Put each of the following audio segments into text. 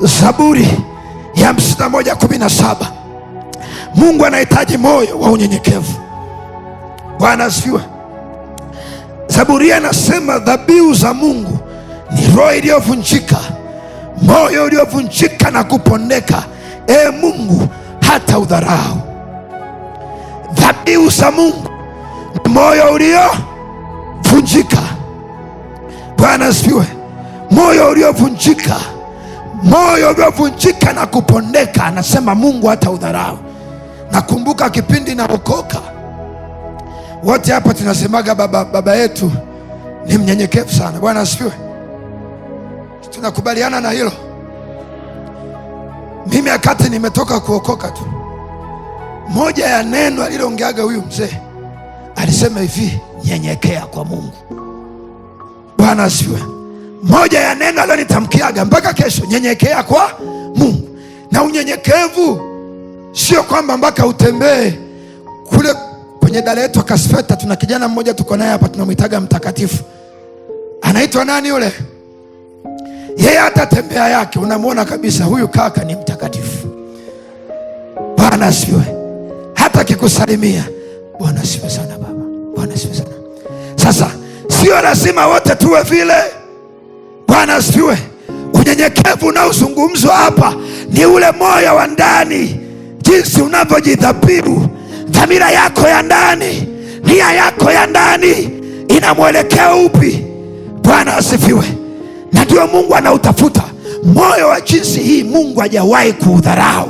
Zaburi ya 51:17. Mungu anahitaji moyo wa unyenyekevu. Bwana asifiwe. Zaburi anasema dhabihu za Mungu ni roho iliyovunjika, moyo uliovunjika na kupondeka, Mungu hata udharau. Dhabihu za Mungu ni moyo uliovunjika. Bwana asifiwe. Moyo uliovunjika, moyo uliovunjika na kupondeka, anasema Mungu hata udharau. Nakumbuka kipindi naokoka, wote hapa tunasemaga baba yetu ni mnyenyekevu sana. Bwana asifiwe. Tunakubaliana na hilo. Mimi wakati nimetoka kuokoka tu, moja ya neno aliloongeaga huyu mzee, alisema hivi, nyenyekea kwa Mungu. Bwana asifiwe. Moja ya neno alilonitamkiaga mpaka kesho, nyenyekea kwa Mungu. Na unyenyekevu sio kwamba mpaka utembee kule kwenye dala yetu Kasfeta. Tuna kijana mmoja tuko naye hapa, tunamwitaga mtakatifu. Anaitwa nani yule? Yeye hata tembea yake unamwona kabisa huyu kaka ni mtakatifu. Bwana asifiwe. Hata akikusalimia, Bwana asifiwe sana baba, Bwana asifiwe sana. Sasa sio lazima wote tuwe vile. Bwana asifiwe. Unyenyekevu unaozungumzwa hapa ni ule moyo wa ndani, jinsi unavyojidhabihu. Dhamira yako ya ndani, nia yako ya ndani ina mwelekeo upi? Bwana asifiwe. Na ndio Mungu anautafuta moyo wa jinsi hii. Mungu hajawahi kuudharau,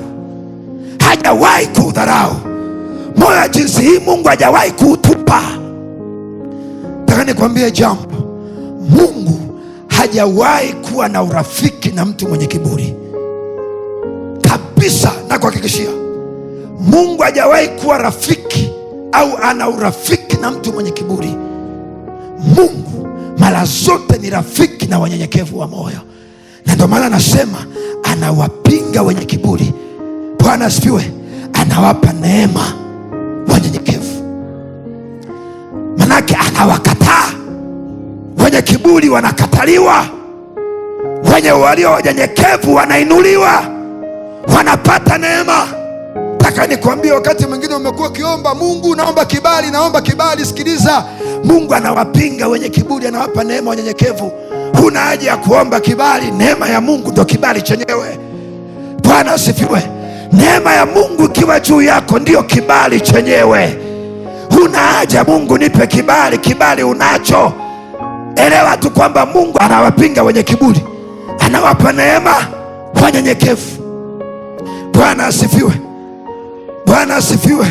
hajawahi kuudharau moyo wa jinsi hii. Mungu hajawahi kuutupa. Nataka nikwambie jambo, Mungu hajawahi kuwa na urafiki na mtu mwenye kiburi kabisa. Na kuhakikishia, Mungu hajawahi kuwa rafiki au ana urafiki na mtu mwenye kiburi. Mungu mara zote ni rafiki na wanyenyekevu wa moyo, na ndio maana anasema anawapinga wenye kiburi. Bwana asifiwe. Anawapa neema wanyenyekevu, manake anawakataa wenye kiburi. Wanakataliwa. Wenye walio wanyenyekevu wanainuliwa, wanapata neema. Nataka nikwambie, wakati mwingine umekuwa ukiomba Mungu, naomba kibali, naomba kibali. Sikiliza, Mungu anawapinga wenye kiburi, anawapa neema wanyenyekevu. Huna haja ya kuomba kibali, neema ya Mungu ndio kibali chenyewe. Bwana asifiwe. Neema ya Mungu ikiwa juu yako ndio kibali chenyewe. Huna haja Mungu nipe kibali, kibali unacho. Elewa tu kwamba Mungu anawapinga wenye kiburi, anawapa neema wanyenyekevu. Bwana asifiwe. Bwana asifiwe.